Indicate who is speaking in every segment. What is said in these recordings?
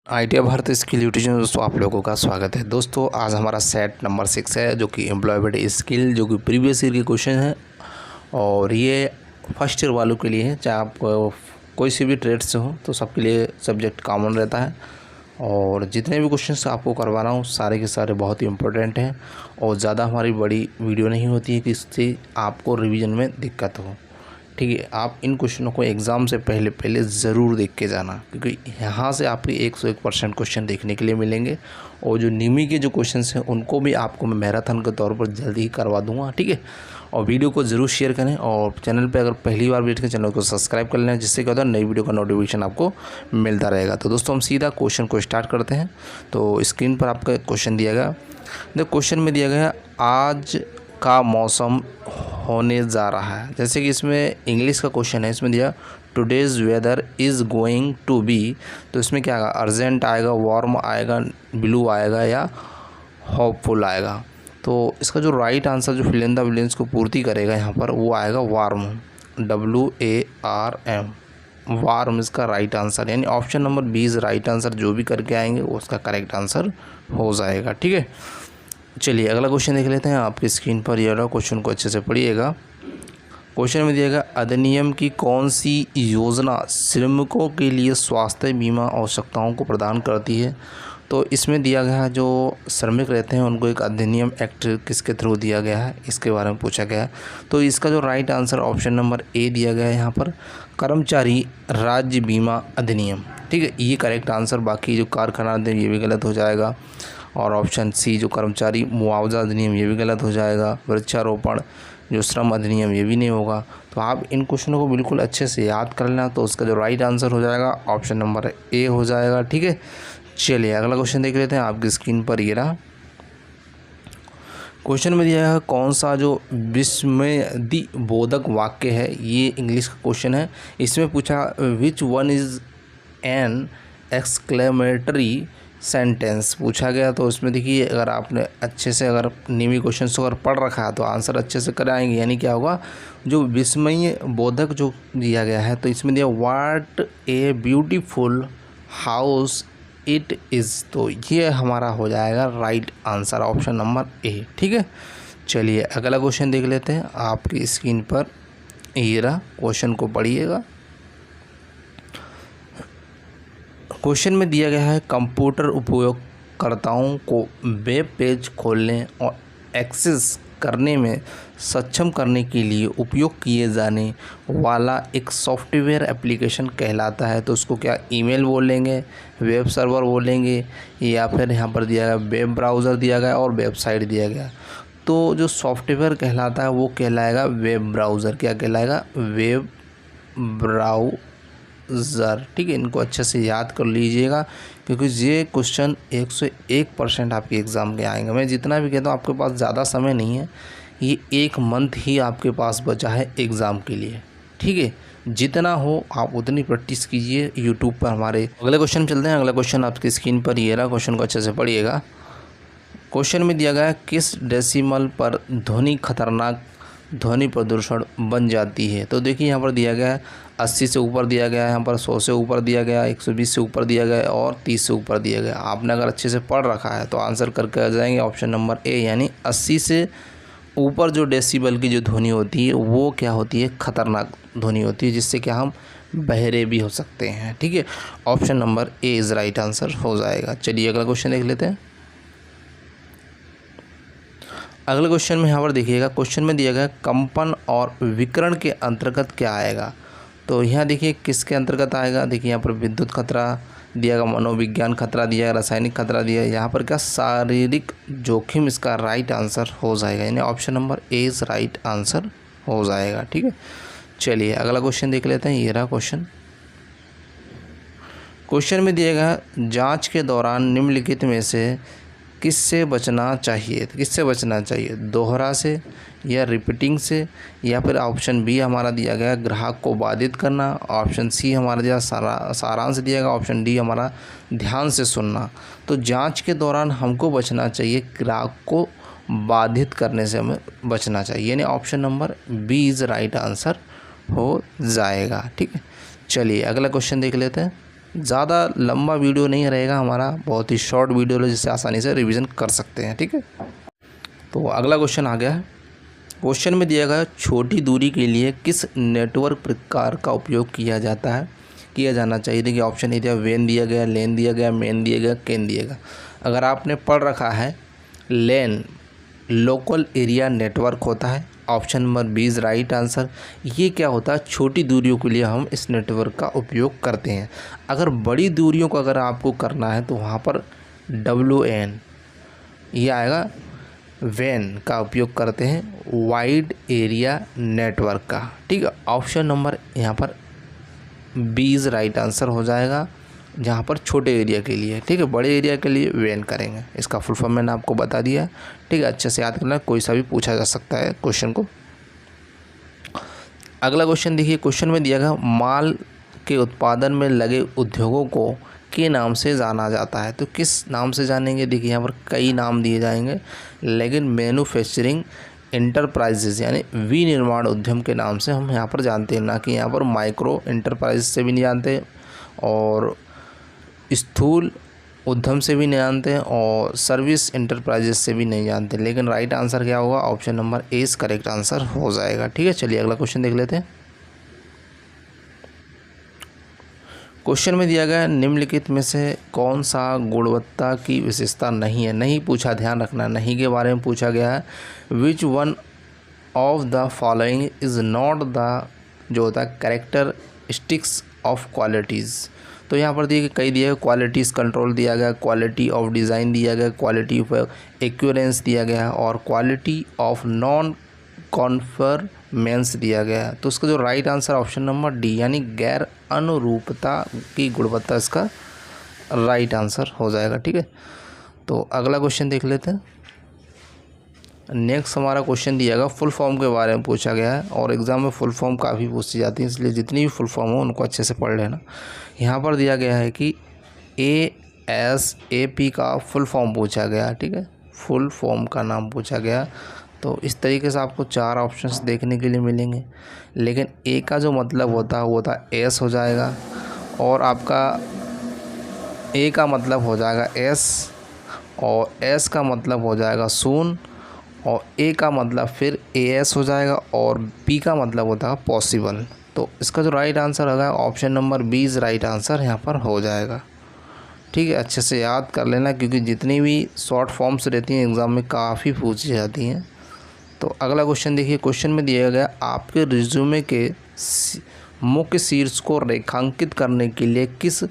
Speaker 1: Idea Bharat skill YouTube channel दोस्तों आप लोगों का स्वागत है। दोस्तों आज हमारा सेट नंबर 6 है जो कि एम्प्लॉयबिलिटी स्किल जो कि प्रीवियस ईयर के क्वेश्चन है और ये फर्स्ट ईयर वालों के लिए है। चाहे आप कोई सी भी ट्रेड से हो तो सबके लिए सब्जेक्ट कॉमन रहता है और जितने भी क्वेश्चंस आपको करवा रहा हूँ सारे के सारे बहुत ही इंपॉर्टेंट हैं और ज़्यादा हमारी बड़ी वीडियो नहीं होती है कि इससे आपको रिवीजन में दिक्कत हो। ठीक है, आप इन क्वेश्चनों को एग्ज़ाम से पहले ज़रूर देख के जाना क्योंकि यहाँ से आपके 101% क्वेश्चन देखने के लिए मिलेंगे और जो निमी के जो क्वेश्चंस हैं उनको भी आपको मैं मैराथन के तौर पर जल्दी ही करवा दूंगा। ठीक है, और वीडियो को ज़रूर शेयर करें और चैनल पे अगर पहली बार विजिट करें चैनल को सब्सक्राइब कर लें जिससे क्या होता है नई वीडियो का नोटिफिकेशन आपको मिलता रहेगा। तो दोस्तों हम सीधा क्वेश्चन को स्टार्ट करते हैं। तो स्क्रीन पर आपका क्वेश्चन दिया गया, देखो क्वेश्चन में दिया गया आज का मौसम होने जा रहा है। जैसे कि इसमें इंग्लिश का क्वेश्चन है, इसमें दिया today's weather is going to be, तो इसमें क्या आएगा, अर्जेंट आएगा, वार्म आएगा, ब्लू आएगा या होपफुल आएगा। तो इसका जो राइट आंसर जो फिल इन द ब्लैंक्स को पूर्ति करेगा यहाँ पर वो आएगा वार्म, WARM, वार्म इसका राइट आंसर, यानी option number B is right answer. जो भी करके आएंगे वो उसका करेक्ट आंसर हो जाएगा। ठीक है, चलिए अगला क्वेश्चन देख लेते हैं। आपकी स्क्रीन पर ये रहा, क्वेश्चन को अच्छे से पढ़िएगा। क्वेश्चन में दिया गया अधिनियम की कौन सी योजना श्रमिकों के लिए स्वास्थ्य बीमा आवश्यकताओं को प्रदान करती है। तो इसमें दिया गया है जो श्रमिक रहते हैं उनको एक अधिनियम एक्ट किसके थ्रू दिया गया है इसके बारे में पूछा गया है। तो इसका जो right answer option number A दिया गया है यहाँ पर, कर्मचारी राज्य बीमा अधिनियम। ठीक है, ये करेक्ट आंसर। बाकी जो कारखाना अधिनियम ये भी गलत हो जाएगा और ऑप्शन सी जो कर्मचारी मुआवजा अधिनियम ये भी गलत हो जाएगा। वृक्षारोपण जो श्रम अधिनियम ये भी नहीं होगा। तो आप इन क्वेश्चनों को बिल्कुल अच्छे से याद कर लेना, तो उसका जो राइट आंसर हो जाएगा ऑप्शन नंबर ए हो जाएगा। ठीक है, चलिए अगला क्वेश्चन देख लेते हैं। आपकी स्क्रीन पर ये रहा, क्वेश्चन में दिया है कौन सा जो विस्मय बोधक वाक्य है, ये इंग्लिश का क्वेश्चन है। इसमें पूछा which one is an exclamatory sentence पूछा गया। तो इसमें देखिए अगर आपने अच्छे से अगर नियमित क्वेश्चन अगर पढ़ रखा है तो आंसर अच्छे से कराएंगे। यानी क्या होगा, जो विस्मय बोधक जो दिया गया है तो इसमें दिया what a beautiful house it is, तो ये हमारा हो जाएगा right answer option number A. ठीक है, चलिए अगला क्वेश्चन देख लेते हैं। आपकी स्क्रीन पर ये रहा, क्वेश्चन को पढ़िएगा। क्वेश्चन में दिया गया है कंप्यूटर उपयोगकर्ताओं को वेब पेज खोलने और एक्सेस करने में सक्षम करने के लिए उपयोग किए जाने वाला एक सॉफ्टवेयर एप्लीकेशन कहलाता है। तो उसको क्या ईमेल बोलेंगे, वेब सर्वर बोलेंगे, या फिर यहाँ पर दिया गया वेब ब्राउज़र दिया गया और वेबसाइट दिया गया। तो जो सॉफ्टवेयर कहलाता है वो कहलाएगा वेब ब्राउज़र। क्या कहलाएगा, वेब ब्राउज़र। ठीक है, इनको अच्छे से याद कर लीजिएगा क्योंकि ये क्वेश्चन 101% आपके एग्ज़ाम के आएंगे। मैं जितना भी कहता हूँ आपके पास ज़्यादा समय नहीं है, ये 1 मंथ ही आपके पास बचा है एग्ज़ाम के लिए। ठीक है, जितना हो आप उतनी प्रैक्टिस कीजिए यूट्यूब पर हमारे। अगले क्वेश्चन चलते हैं। अगला क्वेश्चन आपकी स्क्रीन पर ये रहा, क्वेश्चन को अच्छे से पढ़िएगा। क्वेश्चन में दिया गया है किस डेसिमल पर ध्वनि प्रदूषण बन जाती है। तो देखिए यहाँ पर दिया गया है 80 से ऊपर दिया गया है, यहाँ पर 100 से ऊपर दिया गया है, 120 से ऊपर दिया गया है और 30 से ऊपर दिया गया है। आपने अगर अच्छे से पढ़ रखा है तो आंसर करके आ जाएंगे ऑप्शन नंबर ए, यानी 80 से ऊपर जो डेसिबल की जो ध्वनि होती है वो क्या होती है, खतरनाक ध्वनि होती है जिससे क्या हम बहरे भी हो सकते हैं। ठीक है, option number A is right answer हो जाएगा। चलिए अगला क्वेश्चन देख लेते हैं। अगले क्वेश्चन में यहाँ पर देखिएगा, क्वेश्चन में दिया गया कंपन और विकिरण के अंतर्गत क्या आएगा। तो यहाँ देखिए किसके अंतर्गत आएगा, देखिए यहाँ पर विद्युत खतरा दिया गया, मनोविज्ञान खतरा दिया गया, रासायनिक खतरा दिया है, यहाँ पर क्या शारीरिक जोखिम इसका राइट आंसर हो जाएगा, यानी option number A is right answer हो जाएगा। ठीक है, चलिए अगला क्वेश्चन देख लेते हैं। ये रहा क्वेश्चन, क्वेश्चन में दिया गया जाँच के दौरान निम्नलिखित में से किससे बचना चाहिए। तो किससे बचना चाहिए, दोहरा से या रिपीटिंग से, या फिर ऑप्शन बी हमारा दिया गया ग्राहक को बाधित करना, ऑप्शन सी हमारा दिया सारांश दिया गया, ऑप्शन डी हमारा ध्यान से सुनना। तो जांच के दौरान हमको बचना चाहिए ग्राहक को बाधित करने से हमें बचना चाहिए, यानी option number B is right answer हो जाएगा। ठीक है, चलिए अगला क्वेश्चन देख लेते हैं। ज़्यादा लंबा वीडियो नहीं रहेगा हमारा, बहुत ही शॉर्ट वीडियो है जिससे आसानी से रिवीजन कर सकते हैं। ठीक है, तो अगला क्वेश्चन आ गया है। क्वेश्चन में दिया गया छोटी दूरी के लिए किस नेटवर्क प्रकार का उपयोग किया जाना चाहिए। देखिए ऑप्शन ए दिया, वेन दिया गया, लेन दिया गया, मेन दिया गया, केन दिया गया। अगर आपने पढ़ रखा है लेन लोकल एरिया नेटवर्क होता है, option number B is right answer. ये क्या होता है, छोटी दूरियों के लिए हम इस नेटवर्क का उपयोग करते हैं। अगर बड़ी दूरियों को अगर आपको करना है तो वहाँ पर WAN ये आएगा, वैन का उपयोग करते हैं वाइड एरिया नेटवर्क का। ठीक है, ऑप्शन नंबर यहाँ पर बी इज़ राइट आंसर हो जाएगा, जहाँ पर छोटे एरिया के लिए। ठीक है, बड़े एरिया के लिए वैन करेंगे। इसका फुल फॉर्म मैंने आपको बता दिया है। ठीक है, अच्छे से याद करना, कोई सा भी पूछा जा सकता है क्वेश्चन को। अगला क्वेश्चन देखिए, क्वेश्चन में दिया गया माल के उत्पादन में लगे उद्योगों को के नाम से जाना जाता है। तो किस नाम से जानेंगे, देखिए यहाँ पर कई नाम दिए जाएंगे, लेकिन मैन्युफैक्चरिंग इंटरप्राइजेज यानी विनिर्माण उद्यम के नाम से हम यहाँ पर जानते हैं, ना कि यहाँ पर माइक्रो इंटरप्राइज से भी नहीं जानते और स्थूल उद्यम से भी नहीं जानते हैं और सर्विस इंटरप्राइजेस से भी नहीं जानते। लेकिन राइट आंसर क्या होगा, ऑप्शन नंबर ए इस करेक्ट आंसर हो जाएगा। ठीक है, चलिए अगला क्वेश्चन देख लेते हैं। क्वेश्चन में दिया गया है निम्नलिखित में से कौन सा गुणवत्ता की विशेषता नहीं है। नहीं पूछा, ध्यान रखना, नहीं के बारे में पूछा गया है। Which one of the following is not the जो होता है कैरेक्टरिस्टिक्स ऑफ क्वालिटीज़। तो यहाँ पर देखिए कई दिया गया, क्वालिटीज़ कंट्रोल दिया गया, क्वालिटी ऑफ डिज़ाइन दिया गया, क्वालिटी ऑफ एक्यूरेंस दिया गया और क्वालिटी ऑफ नॉन कॉन्फर्मेंस दिया गया। तो उसका जो right answer option number D यानी गैर अनुरूपता की गुणवत्ता इसका राइट आंसर हो जाएगा। ठीक है, तो अगला क्वेश्चन देख लेते हैं। नेक्स्ट हमारा क्वेश्चन दिया गया फुल फॉर्म के बारे में पूछा गया है और एग्ज़ाम में फुल फॉर्म काफ़ी पूछी जाती है, इसलिए जितनी भी फुल फॉर्म हो उनको अच्छे से पढ़ लेना। यहाँ पर दिया गया है कि ASAP का फुल फॉर्म पूछा गया। ठीक है, फुल फॉर्म का नाम पूछा गया। तो इस तरीके से आपको 4 ऑप्शंस देखने के लिए मिलेंगे, लेकिन ए का जो मतलब होता है वो होता है एस हो जाएगा और आपका ए का मतलब हो जाएगा एस और एस का मतलब हो जाएगा सून और ए का मतलब फिर AS हो जाएगा और बी का मतलब होता है पॉसिबल। तो इसका जो राइट आंसर होगा option number B is right answer यहाँ पर हो जाएगा। ठीक है, अच्छे से याद कर लेना क्योंकि जितनी भी शॉर्ट फॉर्म्स रहती हैं एग्ज़ाम में काफ़ी पूछी जाती हैं। तो अगला क्वेश्चन देखिए, क्वेश्चन में दिया गया आपके रिज्यूमे के मुख्य शीर्ष को रेखांकित करने के लिए किस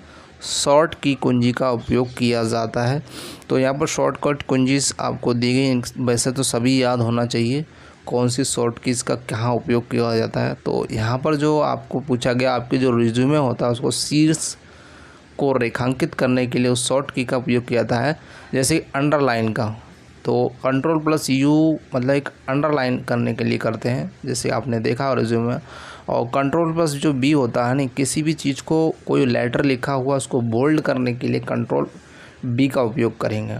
Speaker 1: शॉर्ट की कुंजी का उपयोग किया जाता है। तो यहाँ पर शॉर्टकट कुंजी आपको दी गई, वैसे तो सभी याद होना चाहिए कौन सी शॉर्ट कीज़ का कहाँ उपयोग किया जाता है। तो यहाँ पर जो आपको पूछा गया आपके जो रिज्यूमे होता है उसको शीर्ष को रेखांकित करने के लिए उस शॉर्ट की का उपयोग किया जाता है। जैसे अंडरलाइन का तो Ctrl+U मतलब एक अंडरलाइन करने के लिए करते हैं, जैसे आपने देखा रिज्यूमे में। और Ctrl+B होता है नहीं, किसी भी चीज़ को कोई लेटर लिखा हुआ उसको बोल्ड करने के लिए Ctrl+B का उपयोग करेंगे।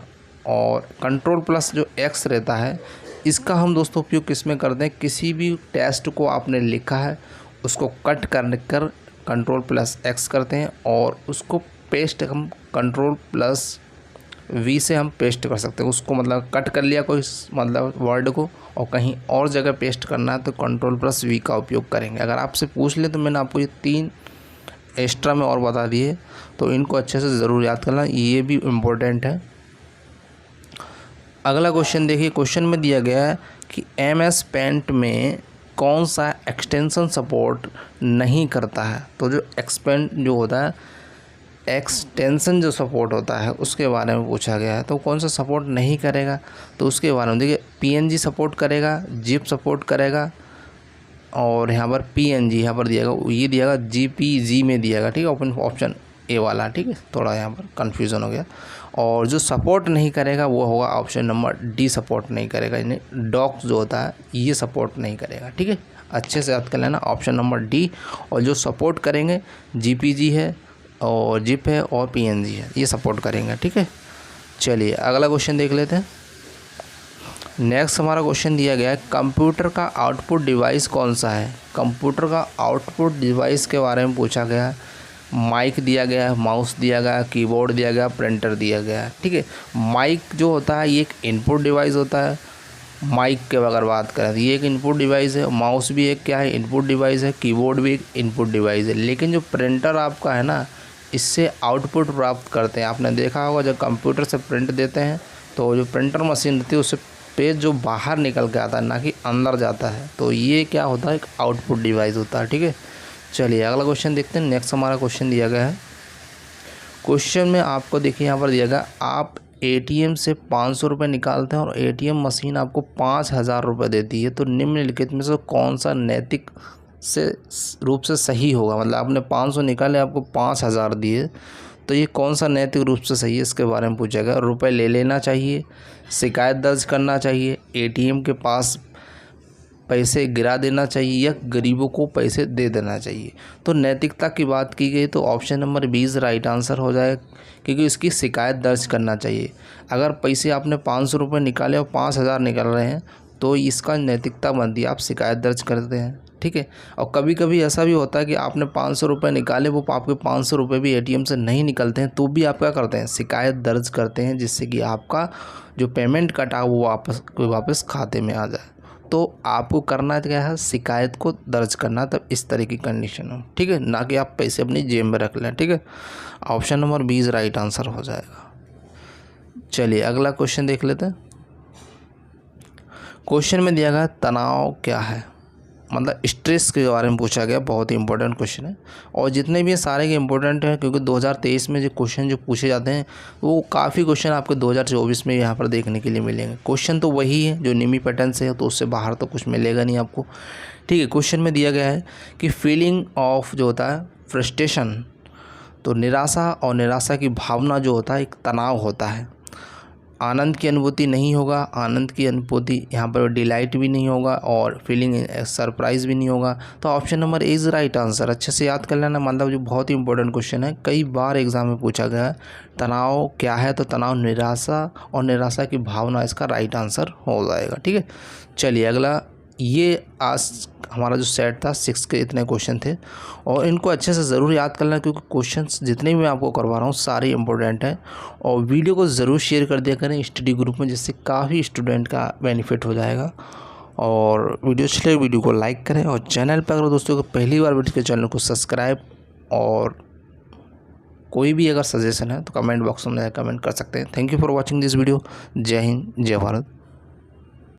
Speaker 1: और Ctrl+X रहता है, इसका हम दोस्तों उपयोग किस में करते हैं, किसी भी टेक्स्ट को आपने लिखा है उसको कट कर Ctrl+X करते हैं और उसको पेस्ट हम Ctrl+V से हम पेस्ट कर सकते हैं। उसको मतलब कट कर लिया कोई मतलब वर्ड को और कहीं और जगह पेस्ट करना है तो Ctrl+V का उपयोग करेंगे। अगर आपसे पूछ ले तो मैंने आपको ये 3 एक्स्ट्रा में और बता दिए, तो इनको अच्छे से ज़रूर याद करना, ये भी इम्पोर्टेंट है। अगला क्वेश्चन देखिए, क्वेश्चन में दिया गया है कि MS पेंट में कौन सा एक्सटेंशन सपोर्ट नहीं करता है। तो जो एक्सपेंड जो होता है एक्सटेंशन जो सपोर्ट होता है उसके बारे में पूछा गया है। तो कौन सा सपोर्ट नहीं करेगा, तो उसके बारे में देखिए PNG सपोर्ट करेगा, जिप सपोर्ट करेगा और यहाँ पर PNG यहाँ पर दिया गया, ये दिया गया JPG में दिया गया। ठीक है, ऑप्शन ए वाला। ठीक है, थोड़ा यहाँ पर कन्फ्यूज़न हो गया। और जो सपोर्ट नहीं करेगा वो होगा ऑप्शन नंबर डी, सपोर्ट नहीं करेगा, यानी डॉक्स जो होता है ये सपोर्ट नहीं करेगा। ठीक है, अच्छे से याद कर लेना ऑप्शन नंबर डी। और जो सपोर्ट करेंगे JPG है और जिप है और PNG है, ये सपोर्ट करेंगे। ठीक है, चलिए अगला क्वेश्चन देख लेते हैं। नेक्स्ट हमारा क्वेश्चन दिया गया है कंप्यूटर का आउटपुट डिवाइस कौन सा है। कंप्यूटर का आउटपुट डिवाइस के बारे में पूछा गया है। माइक दिया गया है, माउस दिया गया है, कीबोर्ड दिया गया, प्रिंटर दिया गया है। ठीक है, माइक जो होता है ये एक इनपुट डिवाइस होता है। माइक के अगर बात करें तो ये एक इनपुट डिवाइस है। माउस भी एक क्या है, इनपुट डिवाइस है। कीबोर्ड भी एक इनपुट डिवाइस है। लेकिन जो प्रिंटर आपका है ना, इससे आउटपुट प्राप्त करते हैं। आपने देखा होगा जब कंप्यूटर से प्रिंट देते हैं तो जो प्रिंटर मशीन रहती है उससे पेज जो बाहर निकल के आता है, ना कि अंदर जाता है। तो ये क्या होता है, एक आउटपुट डिवाइस होता है। ठीक है, चलिए अगला क्वेश्चन देखते हैं। नेक्स्ट हमारा क्वेश्चन दिया गया है। क्वेश्चन में आपको देखिए यहाँ पर दिया गया, आप एटीएम से 500 रुपये निकालते हैं और एटीएम मशीन आपको 5000 रुपये देती है, तो निम्नलिखित में से कौन सा नैतिक से रूप से सही होगा। मतलब आपने 500 निकाले, आपको 5000 दिए, तो ये कौन सा नैतिक रूप से सही है, इसके बारे में पूछा गया। रुपए ले लेना चाहिए, शिकायत दर्ज करना चाहिए, एटीएम के पास पैसे गिरा देना चाहिए, या गरीबों को पैसे दे देना चाहिए। तो नैतिकता की बात की गई तो ऑप्शन नंबर 20 राइट आंसर हो जाएगा, क्योंकि इसकी शिकायत दर्ज करना चाहिए। अगर पैसे आपने 500 रुपये निकाले और 5000 निकल रहे हैं तो इसका नैतिकता बनती है, आप शिकायत दर्ज करते हैं। ठीक है, और कभी कभी ऐसा भी होता है कि आपने 500 रुपये निकाले, वो आपके 500 रुपये भी एटीएम से नहीं निकलते हैं, तो भी आप क्या करते हैं, शिकायत दर्ज करते हैं, जिससे कि आपका जो पेमेंट कटा वो वापस खाते में आ जाए। तो आपको करना क्या है, शिकायत को दर्ज करना, तब इस तरह की कंडीशन हो। ठीक है, ना कि आप पैसे अपनी जेब में रख लें। ठीक है, ऑप्शन नंबर 20 राइट आंसर हो जाएगा। चलिए अगला क्वेश्चन देख लेते हैं। क्वेश्चन में दिया गया तनाव क्या है, मतलब स्ट्रेस के बारे में पूछा गया। बहुत ही इंपॉर्टेंट क्वेश्चन है, और जितने भी सारे के इंपॉर्टेंट हैं, क्योंकि 2023 में जो क्वेश्चन जो पूछे जाते हैं वो काफ़ी क्वेश्चन आपको 2024 में यहाँ पर देखने के लिए मिलेंगे। क्वेश्चन तो वही है जो निमी पैटर्न से है, तो उससे बाहर तो कुछ मिलेगा नहीं आपको। ठीक है, क्वेश्चन में दिया गया है कि फीलिंग ऑफ जो होता है फ्रस्ट्रेशन, तो निराशा और निराशा की भावना जो होता है एक तनाव होता है। आनंद की अनुभूति नहीं होगा, आनंद की अनुभूति यहाँ पर डिलाइट भी नहीं होगा, और फीलिंग सरप्राइज़ भी नहीं होगा। तो option number is right answer. अच्छे से याद कर लेना, मतलब जो बहुत ही इंपॉर्टेंट क्वेश्चन है, कई बार एग्जाम में पूछा गया है। तनाव क्या है, तो तनाव निराशा और निराशा की भावना इसका राइट आंसर हो जाएगा। ठीक है, चलिए अगला। ये आज हमारा जो सेट था 6 के इतने क्वेश्चन थे, और इनको अच्छे से ज़रूर याद करना, क्योंकि क्वेश्चंस जितने भी मैं आपको करवा रहा हूँ सारे इंपॉर्टेंट हैं। और वीडियो को ज़रूर शेयर कर दिया करें स्टडी ग्रुप में, जिससे काफ़ी स्टूडेंट का बेनिफिट हो जाएगा। और वीडियो अच्छी लगे वीडियो को लाइक करें, और चैनल पर अगर दोस्तों को पहली बार विजिट के चैनल को सब्सक्राइब, और कोई भी अगर सजेशन है तो कमेंट बॉक्स में कमेंट कर सकते हैं। Thank you for watching this video. जय हिंद, जय भारत।